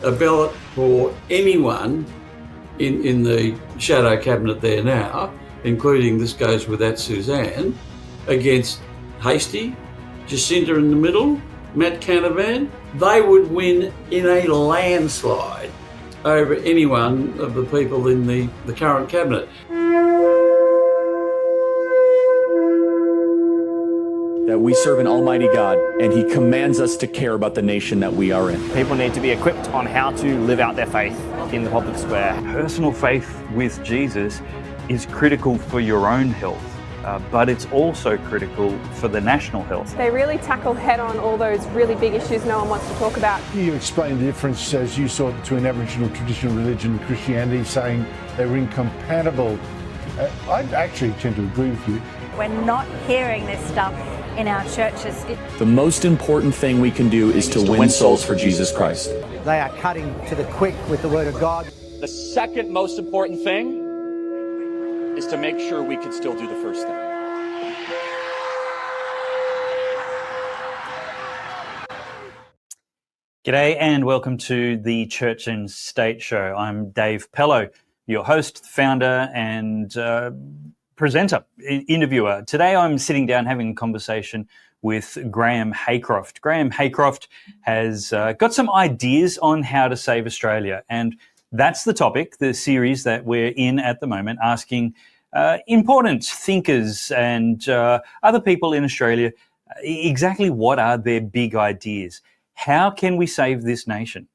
a ballot for anyone in the shadow cabinet there now, including, this goes without Suzanne, against Hastie, Jacinta in the middle, Matt Canavan, they would win in a landslide over any one of the people in the current cabinet. That we serve an almighty God, and he commands us to care about the nation that we are in. People need to be equipped on how to live out their faith in the public square. Personal faith with Jesus is critical for your own health, but it's also critical for the national health. They really tackle head-on all those really big issues no one wants to talk about. You explained the difference, as you saw, between Aboriginal traditional religion and Christianity, saying they were incompatible. I actually tend to agree with you. We're not hearing this stuff in our churches. The most important thing we can do is to win souls for Jesus Christ. They are cutting to the quick with the Word of God. The second most important thing is to make sure we can still do the first thing. G'day and welcome to the Church and State Show. I'm Dave Pellowe, your host, founder and presenter, interviewer. Today I'm sitting down having a conversation with Graeme Haycroft. Graeme Haycroft has got some ideas on how to save Australia, and that's the topic, the series that we're in at the moment, asking important thinkers and other people in Australia exactly what are their big ideas. How can we save this nation?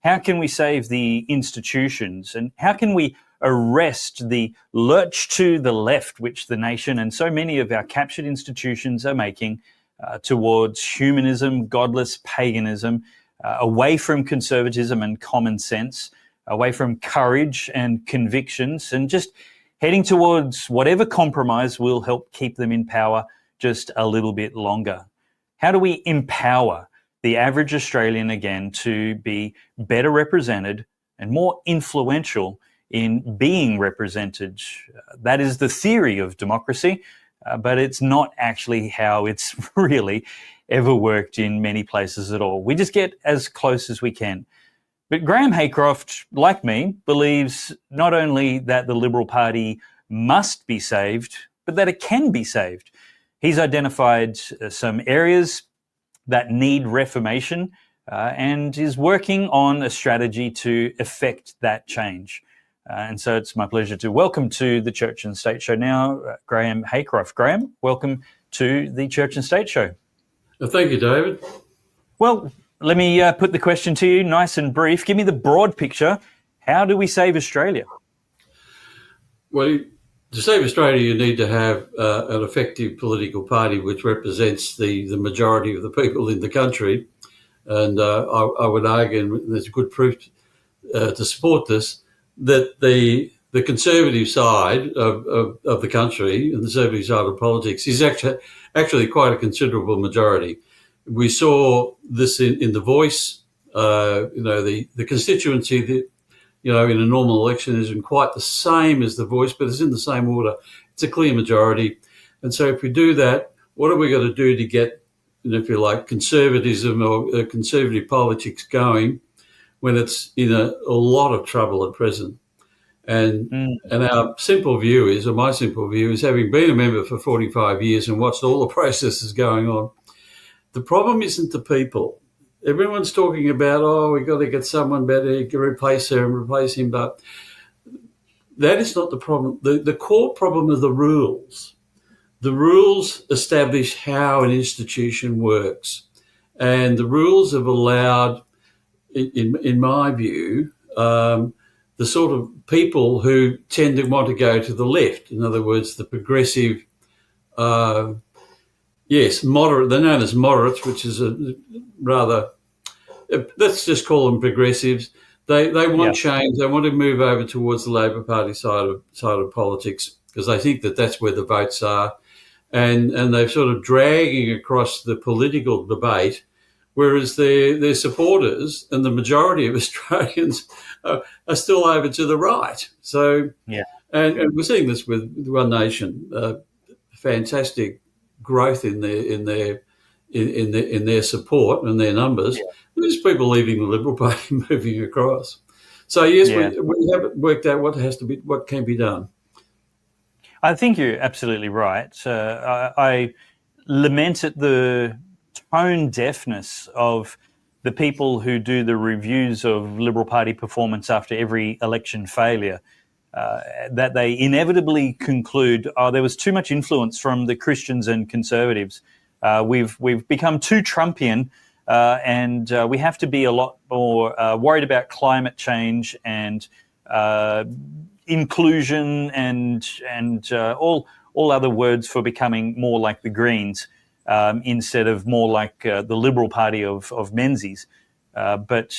How can we save the institutions? And how can we arrest the lurch to the left which the nation and so many of our captured institutions are making towards humanism, godless paganism, away from conservatism and common sense, away from courage and convictions, and just heading towards whatever compromise will help keep them in power just a little bit longer? How do we empower the average Australian again to be better represented and more influential in being represented? That is the theory of democracy, but it's not actually how it's really ever worked in many places at all. We just get as close as we can. But Graeme Haycroft, like me, believes not only that the Liberal Party must be saved, but that it can be saved. He's identified some areas that need reformation and is working on a strategy to effect that change. And so it's my pleasure to welcome to the Church and State Show now, Graeme Haycroft. Graeme, welcome to the Church and State Show. Thank you, David. Well, let me put the question to you, nice and brief. Give me the broad picture. How do we save Australia? Well, to save Australia, you need to have an effective political party which represents the majority of the people in the country. And I would argue, and there's good proof to support this, that the conservative side of the country, and the conservative side of politics, is actually quite a considerable majority. We saw this in The Voice. The constituency that, in a normal election isn't quite the same as The Voice, but it's in the same order. It's a clear majority. And so if we do that, what are we going to do to get, if you like, conservatism or conservative politics going when it's in a lot of trouble at present? And our simple view is, or my simple view is, having been a member for 45 years and watched all the processes going on, the problem isn't the people. Everyone's talking about, we've got to get someone better, you can replace her and replace him, but that is not the problem. The core problem are the rules. The rules establish how an institution works, and the rules have allowed, in my view, the sort of people who tend to want to go to the left. In other words, the progressive, moderate. They're known as moderates, which is a rather, let's just call them progressives. They want change. They want to move over towards the Labor Party side of politics because they think that that's where the votes are, and they're sort of dragging across the political debate, whereas their supporters and the majority of Australians are still over to the right. So, and we're seeing this with One Nation, fantastic growth in their in their support and their numbers. Yeah. There's people leaving the Liberal Party, moving across. So yes, we haven't worked out what can be done. I think you're absolutely right. I lament at the tone deafness of the people who do the reviews of Liberal Party performance after every election failure, that they inevitably conclude, there was too much influence from the Christians and Conservatives. We've become too Trumpian, and we have to be a lot more worried about climate change and inclusion and all other words for becoming more like the Greens, instead of more like the Liberal Party of Menzies. But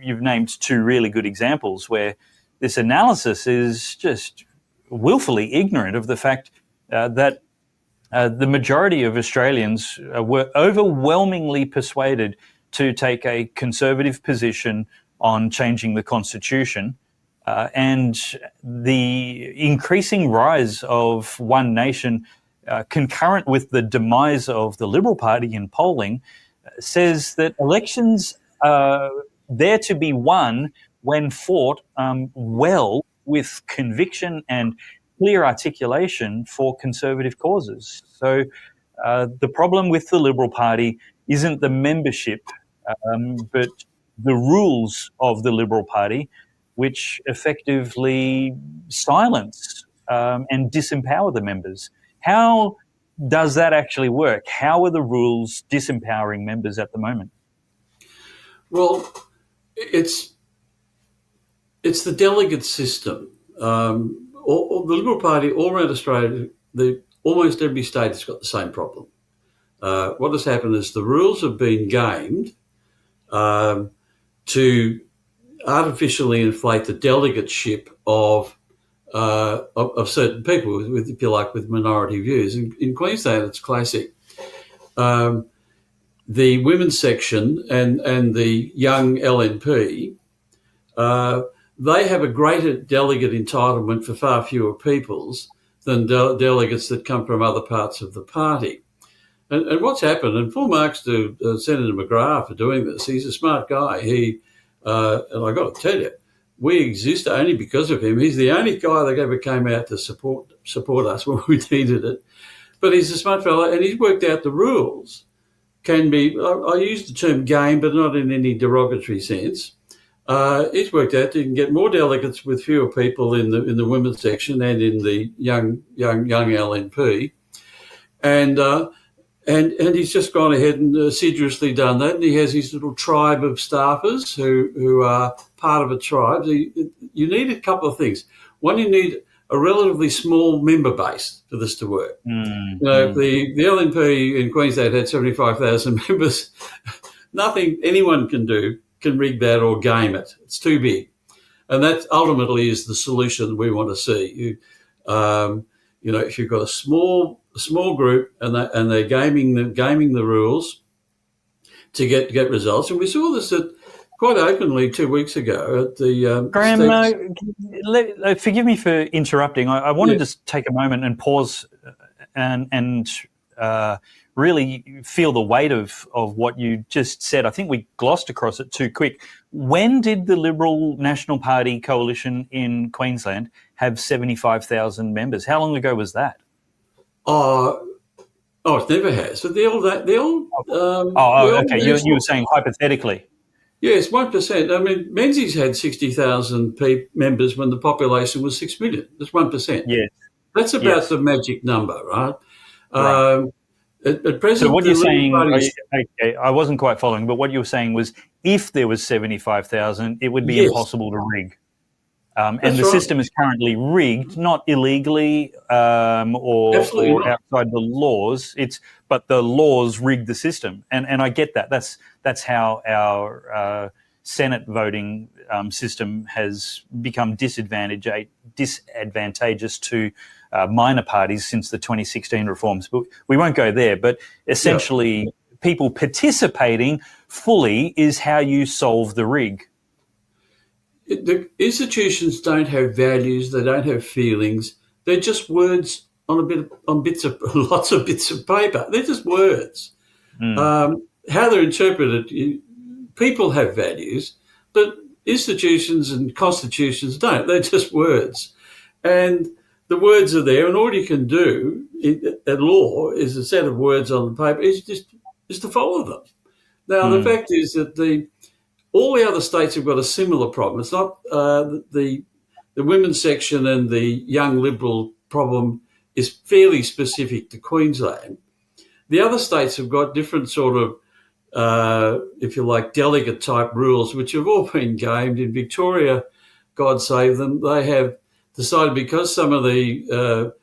you've named two really good examples where this analysis is just willfully ignorant of the fact that the majority of Australians were overwhelmingly persuaded to take a conservative position on changing the Constitution. And the increasing rise of One Nation, concurrent with the demise of the Liberal Party in polling, says that elections are there to be won when fought well with conviction and clear articulation for conservative causes. So the problem with the Liberal Party isn't the membership, but the rules of the Liberal Party, which effectively silence and disempower the members. How does that actually work? How are the rules disempowering members at the moment? Well, it's the delegate system. The Liberal Party all around Australia, almost every state has got the same problem. What has happened is the rules have been gamed to artificially inflate the delegateship of certain people with, if you like, with minority views. In Queensland, it's classic. The women's section and the young LNP, they have a greater delegate entitlement for far fewer peoples than delegates that come from other parts of the party. And what's happened, and full marks to Senator McGrath for doing this. He's a smart guy. And I got to tell you, we exist only because of him. He's the only guy that ever came out to support us when we needed it. But he's a smart fellow, and he's worked out the rules. Can be, I use the term game, but not in any derogatory sense. He's worked out you can get more delegates with fewer people in the women's section and in the young LNP, and he's just gone ahead and assiduously done that. And he has his little tribe of staffers who are part of a tribe. You need a couple of things. One, you need a relatively small member base for this to work. The LNP in Queensland had 75,000 members. Nothing anyone can do can rig that or game it. It's too big. And that ultimately is the solution we want to see. If you've got a small group and they're gaming the rules to get results, and we saw this quite openly 2 weeks ago at the Graeme, forgive me for interrupting. I wanted to take a moment and pause and really feel the weight of what you just said. I think we glossed across it too quick. When did the Liberal National Party coalition in Queensland have 75,000 members? How long ago was that? It never has. But okay. You were saying hypothetically. Yes, 1%. I mean, Menzies had 60,000 members when the population was 6 million. That's 1%. Yes. That's about the magic number, right? At present, so what you're saying, I wasn't quite following, but what you were saying was if there was 75,000, it would be impossible to rig. And the system is currently rigged, not illegally or outside the laws. But the laws rig the system, and I get that. That's how our Senate voting system has become disadvantageous to minor parties since the 2016 reforms. But we won't go there. But essentially, people participating fully is how you solve the rig. The institutions don't have values. They don't have feelings. They're just words on lots of bits of paper. They're just words. How they're interpreted, people have values, but institutions and constitutions don't. They're just words. And the words are there, and all you can do at law is a set of words on the paper is to follow them. Now, the fact is that all the other states have got a similar problem. It's not the women's section and the young Liberal problem is fairly specific to Queensland. The other states have got different sort of, if you like, delegate type rules, which have all been gamed. In Victoria, God save them, they have decided because some of the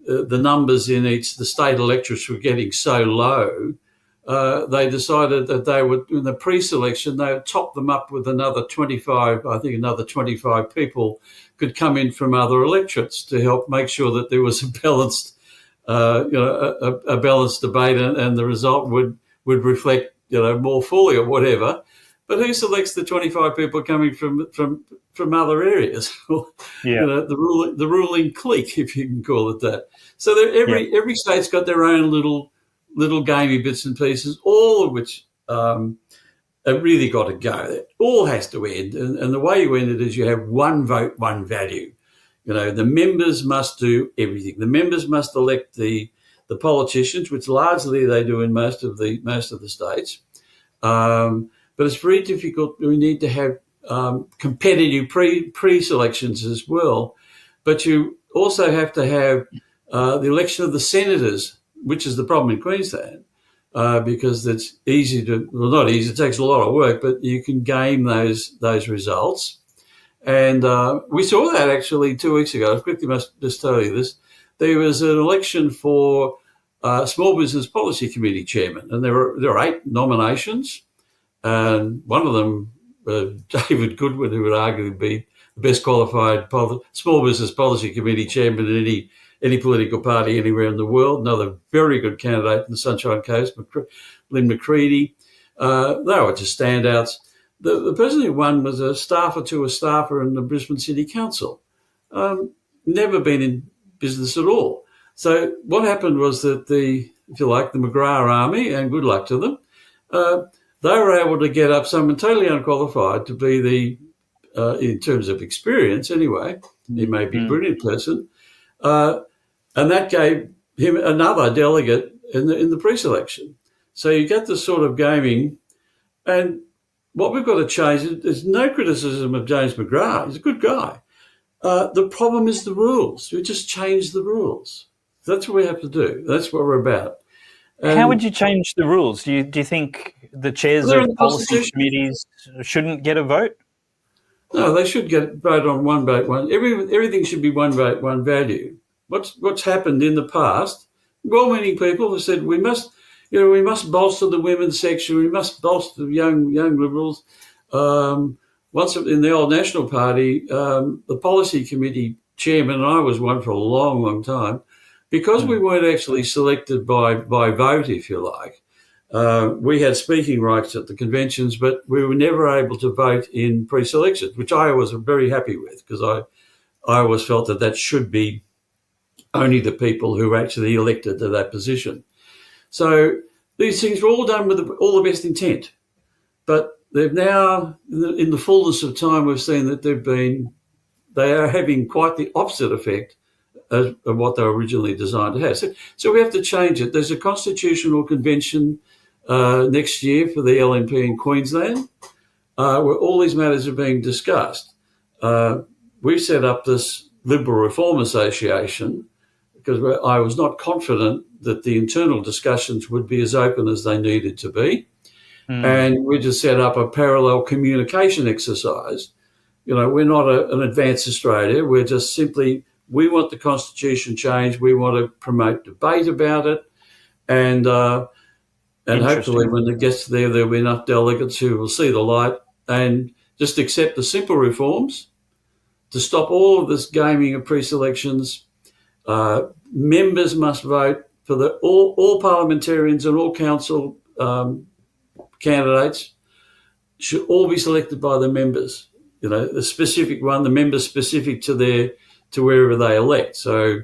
numbers in the state electorates were getting so low, they decided that they would, in the pre-selection, they would top them up with another 25, I think another 25 people could come in from other electorates to help make sure that there was a balanced, a balanced debate and the result would reflect, more fully or whatever. But who selects the 25 people coming from other areas? The ruling clique, if you can call it that. So every state's got their own little gamey bits and pieces, all of which have really got to go. It all has to end. And the way you end it is you have one vote, one value. The members must do everything. The members must elect the politicians, which largely they do in most of the states. But it's very difficult. We need to have competitive pre-selections as well. But you also have to have the election of the senators, which is the problem in Queensland, because it's not easy, it takes a lot of work, but you can game those results. And we saw that actually 2 weeks ago. I quickly must just tell you this. There was an election for Small Business Policy Committee chairman, and there are 8 nominations. And one of them, David Goodwin, who would arguably be the best qualified Small Business Policy Committee chairman in any political party anywhere in the world. Another very good candidate in the Sunshine Coast, Lynn McCready. They were just standouts. The person who won was a staffer in the Brisbane City Council. Never been in business at all. So what happened was that the McGrath army, and good luck to them, they were able to get up someone totally unqualified to be in terms of experience anyway, he may be a brilliant person, and that gave him another delegate in the pre-selection. So you get this sort of gaming, and what we've got to change, there's no criticism of James McGrath, he's a good guy. The problem is the rules. We just change the rules. That's what we have to do. That's what we're about. How would you change the rules? Do you think the chairs of policy committees shouldn't get a vote? No, they should get vote on one vote, one. Everything should be one vote, one value. What's happened in the past? Well-meaning people have said we must bolster the women's section. We must bolster the young Liberals. Once in the old National Party, the policy committee chairman, and I was one for a long, long time, because we weren't actually selected by vote, if you like. We had speaking rights at the conventions, but we were never able to vote in pre-selections, which I was very happy with, because I always felt that should be only the people who were actually elected to that position. So these things were all done with all the best intent, but they've now, in the fullness of time, we've seen that they are having quite the opposite effect of what they were originally designed to have. So we have to change it. There's a constitutional convention next year for the LNP in Queensland, where all these matters are being discussed. We've set up this Liberal Reform Association because I was not confident that the internal discussions would be as open as they needed to be. And we just set up a parallel communication exercise. We're not an advanced Australia. We're just simply, we want the Constitution changed. We want to promote debate about it. And hopefully when it gets there, there'll be enough delegates who will see the light and just accept the simple reforms to stop all of this gaming of pre-selections. Members must vote for all parliamentarians and all council candidates should all be selected by the members. The specific one, the members specific to wherever they elect. So,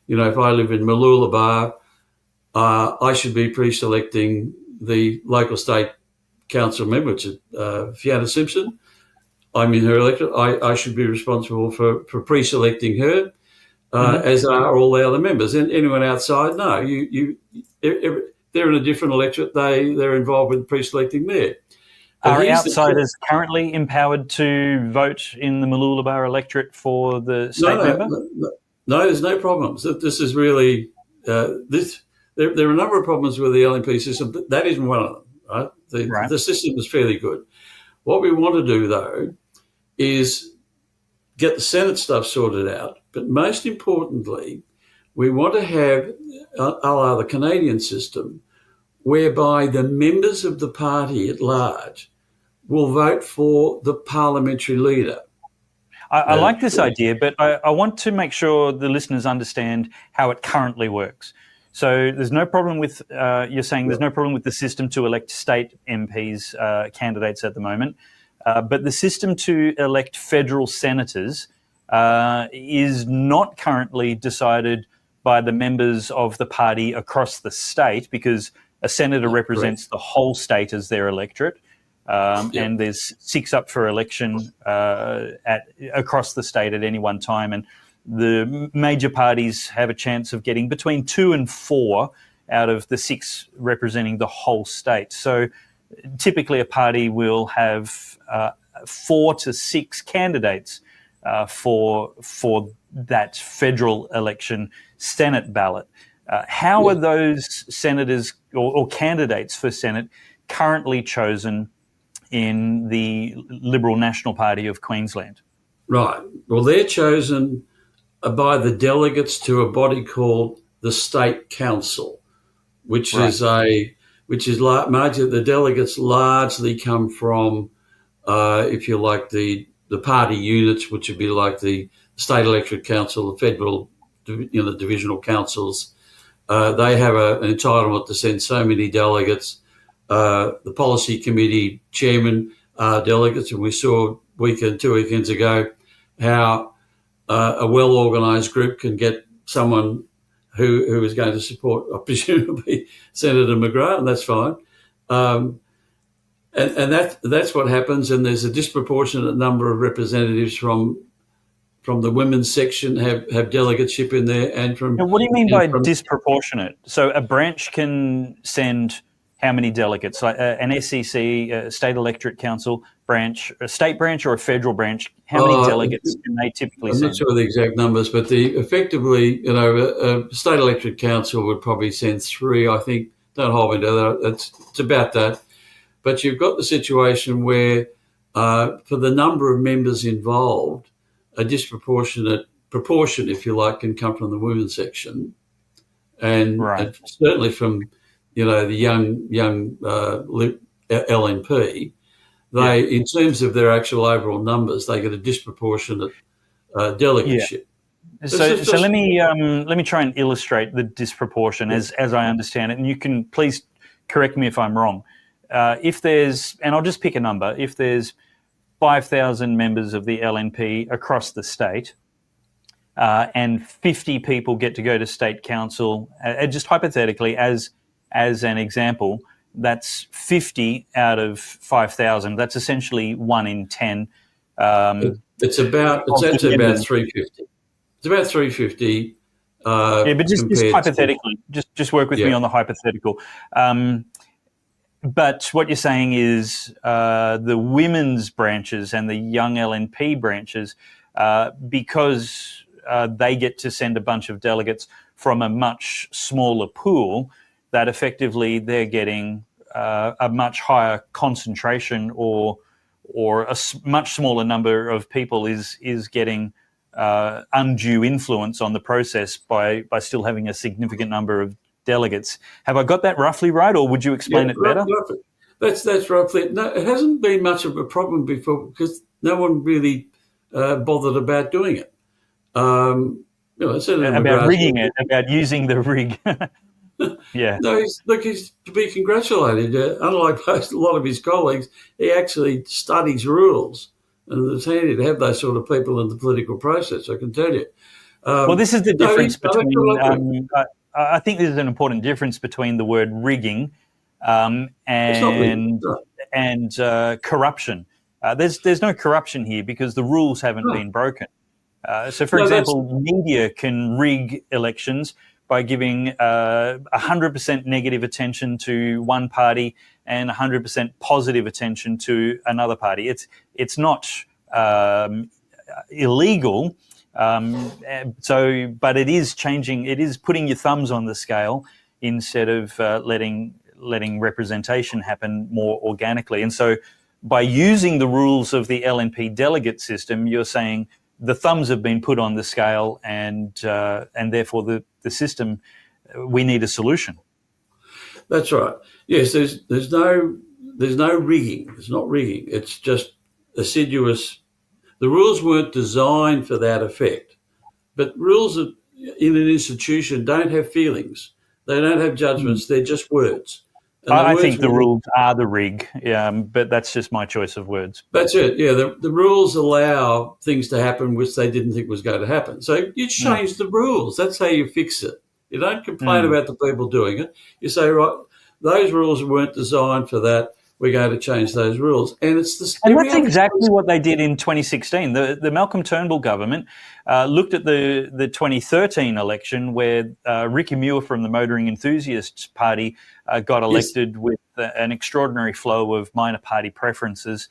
if I live in Mooloolaba, I should be pre-selecting the local state council member, which is Fiona Simpson. I'm in her electorate. I should be responsible for pre-selecting her, as are all the other members. And anyone outside, no. They're in a different electorate. They're involved with pre-selecting there. Are outsiders currently empowered to vote in the Mooloolaba electorate for the state member? No, there's no problems. This is really this. There are a number of problems with the LNP system, but that isn't one of them. Right? The system is fairly good. What we want to do, though, is get the Senate stuff sorted out. But most importantly, we want to have a la the Canadian system, whereby the members of the party at large will vote for the parliamentary leader. I like this idea, but I want to make sure the listeners understand how it currently works. So there's no problem with, you're saying there's no problem with the system to elect state MPs, candidates at the moment, but the system to elect federal senators is not currently decided by the members of the party across the state, because a senator represents the whole state as their electorate. And there's 6 up for election across the state at any one time. And the major parties have a chance of getting between 2 and 4 out of the 6 representing the whole state. So typically a party will have 4 to 6 candidates for that federal election Senate ballot. How are those senators or candidates for Senate currently chosen in the Liberal National Party of Queensland? Right. Well, they're chosen by the delegates to a body called the State Council, which is the delegates largely come from, if you like, the party units, which would be like the State Electorate Council, the federal, divisional councils. They have an entitlement to send so many delegates. The policy committee chairman are delegates, and we saw 2 weekends ago how a well-organised group can get someone who is going to support, presumably, Senator McGrath, and that's fine. And that's what happens, and there's a disproportionate number of representatives from the women's section have delegateship in there, and from... Now, what do you mean by disproportionate? So a branch can send how many delegates? Like an SEC, a State Electorate Council branch, a state branch or a federal branch, how many delegates can they typically send? I'm not sure the exact numbers, but effectively, a State Electorate Council would probably send 3, I think. Don't hold me to that. It's about that. But you've got the situation where, for the number of members involved, a disproportionate proportion, if you like, can come from the women's section, and certainly from, the young LNP. They, in terms of their actual overall numbers, they get a disproportionate delegateship. So let me try and illustrate the disproportion as I understand it, and you can please correct me if I'm wrong. If there's, and I'll just pick a number, if there's 5,000 members of the LNP across the state, and 50 people get to go to state council, just hypothetically as an example, that's 50 out of 5,000. That's essentially 1 in 10. It's about 350. It's about 350. But just hypothetically, just work with me on the hypothetical. But what you're saying is the women's branches and the young LNP branches, because they get to send a bunch of delegates from a much smaller pool, that effectively they're getting a much higher concentration or a much smaller number of people is getting undue influence on the process by still having a significant number of delegates. Have I got that roughly right, or would you explain it better? Roughly. That's roughly. No, it hasn't been much of a problem before because no one really bothered about doing it. About rigging it, about using the rig. Yeah. No, he's to be congratulated. Unlike a lot of his colleagues, he actually studies rules, and it's handy to have those sort of people in the political process, I can tell you. Well, this is the difference between... I think there's an important difference between the word rigging It's not rigged. and corruption. There's no corruption here because the rules haven't been broken. So, for example, media can rig elections by giving 100% negative attention to one party and 100% positive attention to another party. It's not illegal. But it is changing. It is putting your thumbs on the scale instead of letting representation happen more organically. And so, by using the rules of the LNP delegate system, you're saying the thumbs have been put on the scale, and therefore the system. We need a solution. That's right. Yes, there's no rigging. It's not rigging. It's just assiduous. The rules weren't designed for that effect, but rules in an institution don't have feelings. They don't have judgments. They're just words. I think the rules are the rig, but that's just my choice of words. That's it. Yeah, the rules allow things to happen which they didn't think was going to happen. So you change the rules. That's how you fix it. You don't complain about the people doing it. You say, right, those rules weren't designed for that. We're going to change those rules. And it's the and that's exactly what they did in 2016. The Malcolm Turnbull government looked at the 2013 election where Ricky Muir from the Motoring Enthusiasts Party got elected with an extraordinary flow of minor party preferences,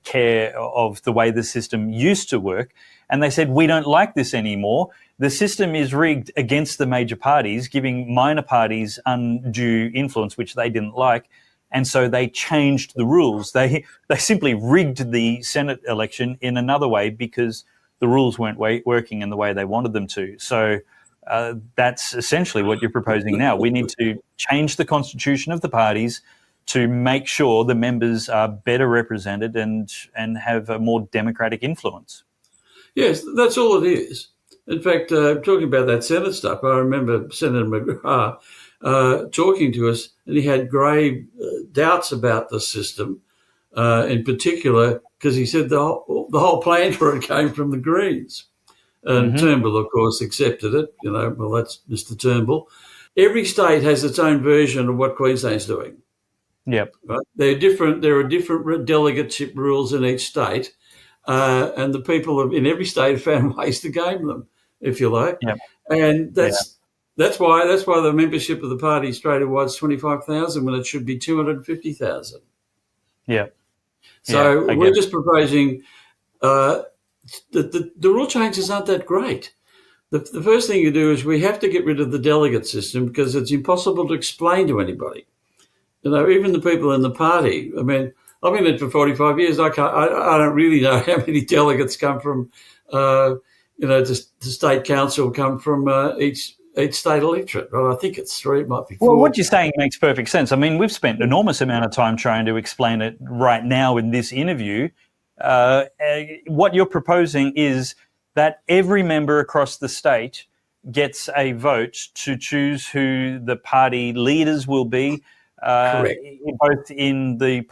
care of the way the system used to work. And they said, we don't like this anymore. The system is rigged against the major parties, giving minor parties undue influence, which they didn't like. And so they changed the rules. They simply rigged the Senate election in another way because the rules weren't working in the way they wanted them to. So that's essentially what you're proposing now. We need to change the constitution of the parties to make sure the members are better represented and have a more democratic influence. Yes, that's all it is. In fact, talking about that Senate stuff, I remember Senator McGrath talking to us, and he had grave doubts about the system, in particular, because he said the whole plan for it came from the Greens. And Turnbull, of course, accepted it. Well, that's Mr. Turnbull. Every state has its own version of what Queensland's doing. Yep. Right? There are different delegateship rules in each state, and the people in every state have found ways to game them, if you like. Yep. And that's why the membership of the party Australia-wide is 25,000 when it should be 250,000. Yeah. So we're just proposing the rule changes aren't that great. The first thing you do is we have to get rid of the delegate system because it's impossible to explain to anybody. Even the people in the party. I mean, I've been in it for 45 years. I don't really know how many delegates come from, the state council come from each state electorate. Right? I think it's 3. It might be 4. Well, what you're saying makes perfect sense. I mean, we've spent an enormous amount of time trying to explain it right now in this interview. What you're proposing is that every member across the state gets a vote to choose who the party leaders will be, both in the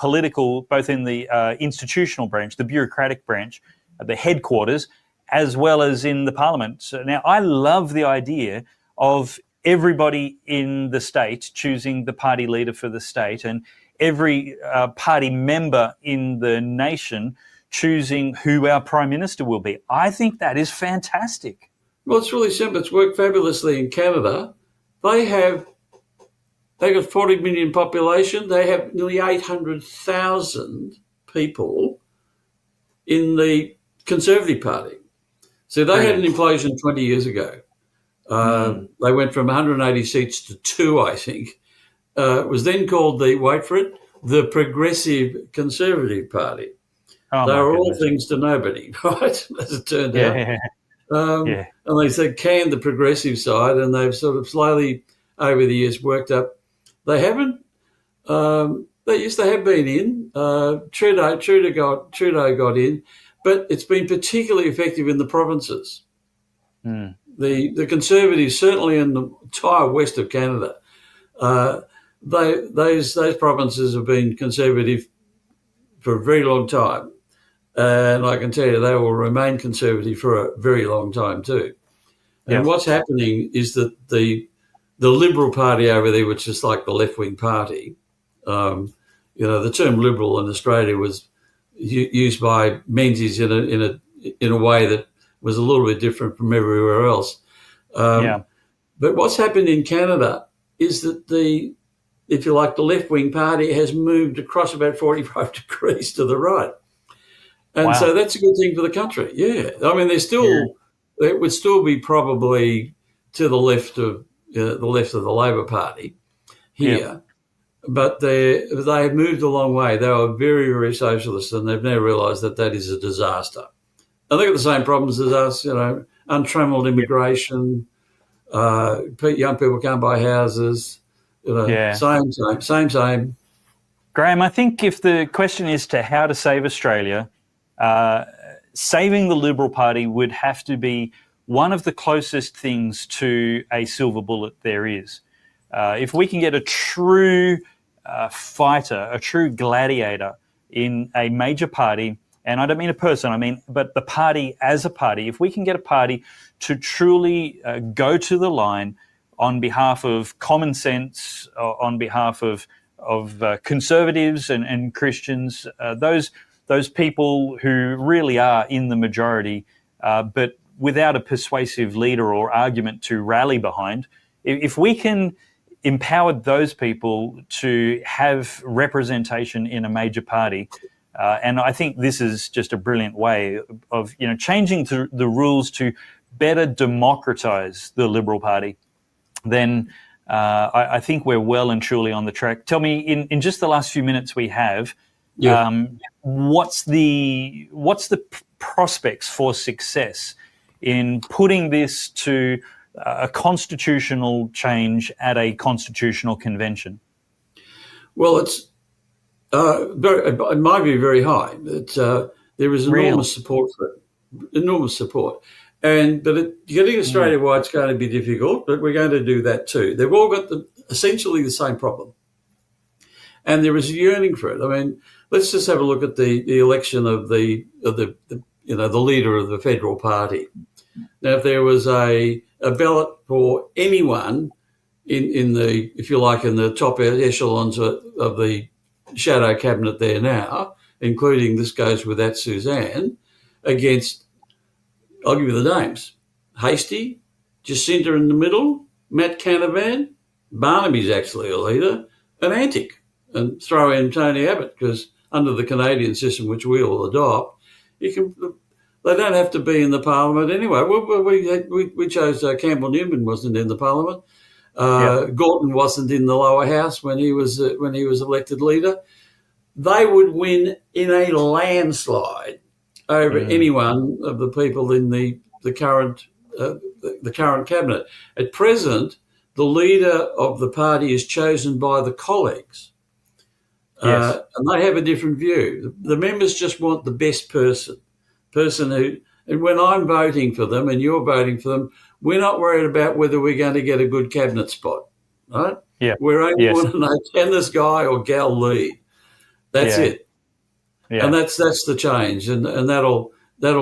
institutional branch, the bureaucratic branch, the headquarters, as well as in the parliament. So now, I love the idea of everybody in the state choosing the party leader for the state and every party member in the nation choosing who our Prime Minister will be. I think that is fantastic. Well, it's really simple. It's worked fabulously in Canada. They got 40 million population. They have nearly 800,000 people in the Conservative Party. So they had an implosion 20 years ago. They went from 180 seats to 2, I think. It was then called the Progressive Conservative Party. Oh, they were all things to nobody, right, as it turned out. And they said canned the progressive side, and they've sort of slowly over the years worked up. They haven't. They have been in. Trudeau got in, but it's been particularly effective in the provinces. The Conservatives, certainly in the entire west of Canada, those provinces have been Conservative for a very long time. And I can tell you they will remain Conservative for a very long time too. And what's happening is that the Liberal Party over there, which is like the left-wing party, The term liberal in Australia was used by Menzies in a way that was a little bit different from everywhere else. But what's happened in Canada is that the left-wing party has moved across about 45 degrees to the right. And so that's a good thing for the country. Yeah. I mean, it would still be probably to the left of the Labor Party here. But they have moved a long way. They were very, very socialist, and they've now realised that is a disaster. And they've got the same problems as us, untrammeled immigration, young people can't buy houses, same. Graeme, I think if the question is to how to save Australia, saving the Liberal Party would have to be one of the closest things to a silver bullet there is. If we can get a true fighter, a true gladiator in a major party, and I don't mean a person, but the party as a party, if we can get a party to truly go to the line on behalf of common sense, on behalf of conservatives and Christians, those people who really are in the majority, but without a persuasive leader or argument to rally behind, if we can empower those people to have representation in a major party, and I think this is just a brilliant way of changing the rules to better democratise the Liberal Party, then I think we're well and truly on the track. Tell me, in just the last few minutes we have, what's the prospects for success in putting this to a constitutional change at a constitutional convention? Well, it's in my view very high. There is enormous support for it, enormous support. But getting Australia-wide is going to be difficult, but we're going to do that too. They've all got essentially the same problem, and there is a yearning for it. I mean, let's just have a look at the election of the leader of the federal party. Now, if there was a ballot for anyone in the, if you like, in the top echelons of the shadow cabinet there now, including, this goes without Suzanne, against, I'll give you the names: Hastie, Jacinta in the middle, Matt Canavan, Barnaby's actually a leader, and Antic, and throw in Tony Abbott, because under the Canadian system, which we all adopt, they don't have to be in the parliament anyway. We chose Campbell Newman wasn't in the parliament. Gorton wasn't in the lower house when he was elected leader. They would win in a landslide over any one of the people in the current cabinet. At present, the leader of the party is chosen by the colleagues, and they have a different view. The members just want the best person who. And when I'm voting for them and you're voting for them, we're not worried about whether we're going to get a good cabinet spot, right? Yeah. We're only want to know, can this guy or gal lead? That's it. Yeah. And that's the change, and that'll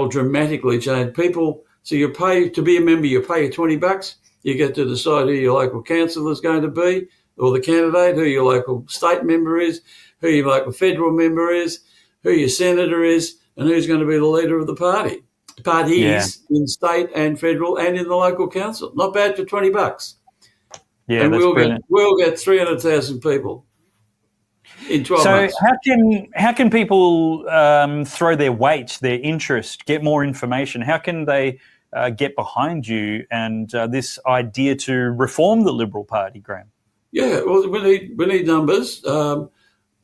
dramatically change. People, so you pay to be a member, you pay $20. You get to decide who your local councillor is going to be, or the candidate, who your local state member is, who your local federal member is, who your senator is, and who's going to be the leader of the party. Parties in state and federal and in the local council. Not bad for $20. Yeah, and that's brilliant. We'll get 300,000 people in 12 months. So how can people throw their weight, their interest, get more information? How can they get behind you and this idea to reform the Liberal Party, Graeme? Yeah, well, we need numbers.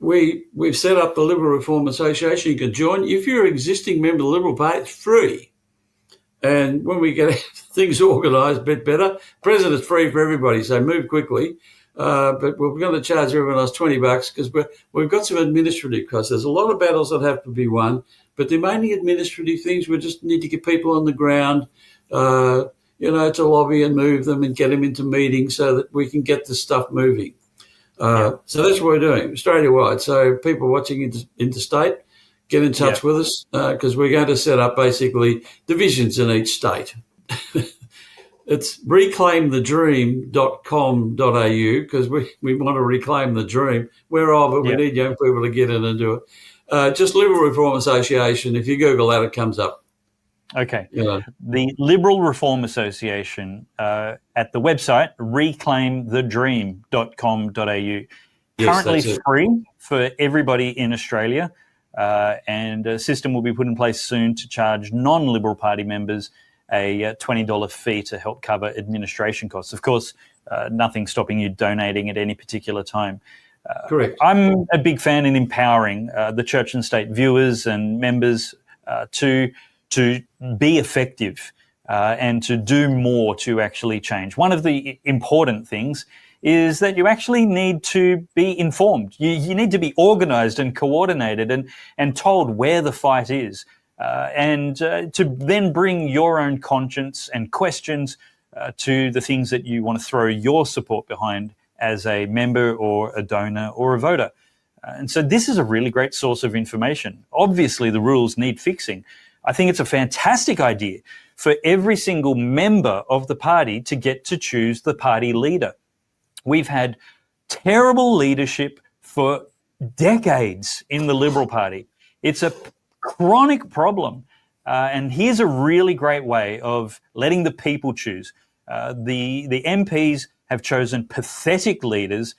We've set up the Liberal Reform Association. You can join. If you're an existing member of the Liberal Party, it's free. And when we get things organised a bit better, present is free for everybody, so move quickly. But we're going to charge everyone else $20 because we've got some administrative costs. There's a lot of battles that have to be won, but they're mainly administrative things. We just need to get people on the ground, to lobby and move them and get them into meetings so that we can get the stuff moving. So that's what we're doing, Australia-wide. So people watching interstate, get in touch with us because we're going to set up basically divisions in each state. It's reclaimthedream.com.au because we want to reclaim the dream. Where are we? We need young people to get in and do it. Just Liberal Reform Association. If you Google that, it comes up. Okay. The Liberal Reform Association at the website reclaimthedream.com.au. Currently free for everybody in Australia, and a system will be put in place soon to charge non-Liberal Party members a $20 fee to help cover administration costs. Of course, nothing stopping you donating at any particular time. Correct. I'm a big fan in empowering the Church and State viewers and members to be effective and to do more to actually change. One of the important things is that you actually need to be informed. You need to be organised and coordinated and told where the fight is. And to then bring your own conscience and questions to the things that you want to throw your support behind as a member or a donor or a voter. And so this is a really great source of information. Obviously, the rules need fixing. I think it's a fantastic idea for every single member of the party to get to choose the party leader. We've had terrible leadership for decades in the Liberal Party. It's a chronic problem. And here's a really great way of letting the people choose. The MPs have chosen pathetic leaders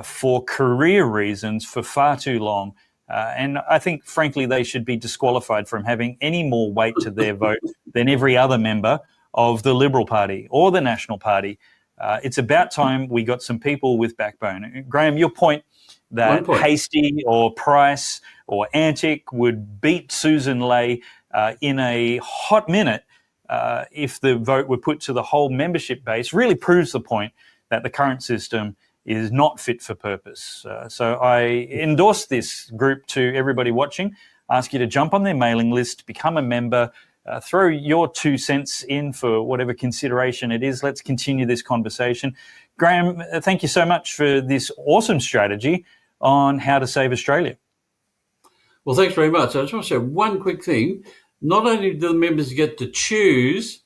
for career reasons for far too long. And I think, frankly, they should be disqualified from having any more weight to their vote than every other member of the Liberal Party or the National Party. It's about time we got some people with backbone. Graeme, your point that Hasty or Price or Antic would beat Susan Ley in a hot minute if the vote were put to the whole membership base really proves the point that the current system is not fit for purpose. So I endorse this group to everybody watching, ask you to jump on their mailing list, become a member, throw your 2 cents in for whatever consideration it is. Let's continue this conversation. Graeme, thank you so much for this awesome strategy on how to save Australia. Well, thanks very much. I just want to say one quick thing. Not only do the members get to choose,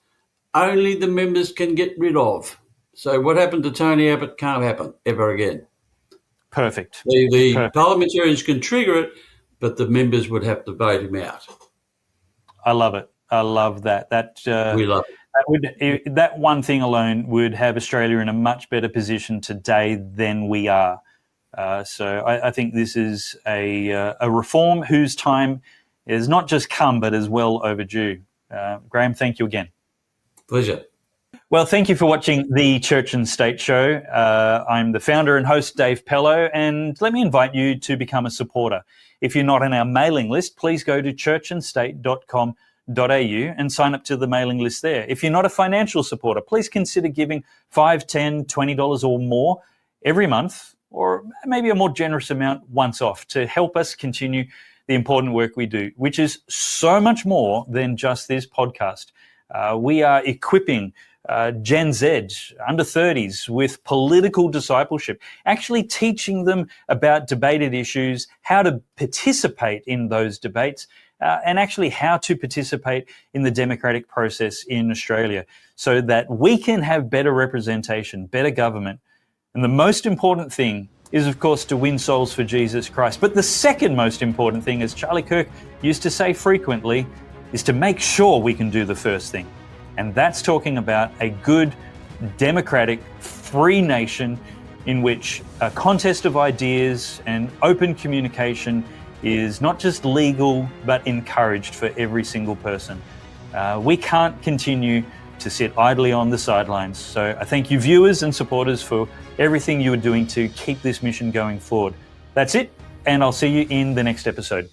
only the members can get rid of. So what happened to Tony Abbott can't happen ever again. Perfect. The parliamentarians can trigger it, but the members would have to vote him out. I love it. I love that. We love it. That one thing alone would have Australia in a much better position today than we are. So I think this is a reform whose time is not just come, but is well overdue. Graeme, thank you again. Pleasure. Well, thank you for watching the Church and State Show. I'm the founder and host, Dave Pellowe, and let me invite you to become a supporter. If you're not on our mailing list, please go to churchandstate.com.au and sign up to the mailing list there. If you're not a financial supporter, please consider giving $5, $10, $20 or more every month, or maybe a more generous amount once off to help us continue the important work we do, which is so much more than just this podcast. We are equipping Gen Z, under 30s, with political discipleship, actually teaching them about debated issues, how to participate in those debates, and actually how to participate in the democratic process in Australia so that we can have better representation, better government. And the most important thing is, of course, to win souls for Jesus Christ. But the second most important thing, as Charlie Kirk used to say frequently, is to make sure we can do the first thing. And that's talking about a good, democratic, free nation in which a contest of ideas and open communication is not just legal, but encouraged for every single person. We can't continue to sit idly on the sidelines. So I thank you, viewers and supporters, for everything you are doing to keep this mission going forward. That's it, and I'll see you in the next episode.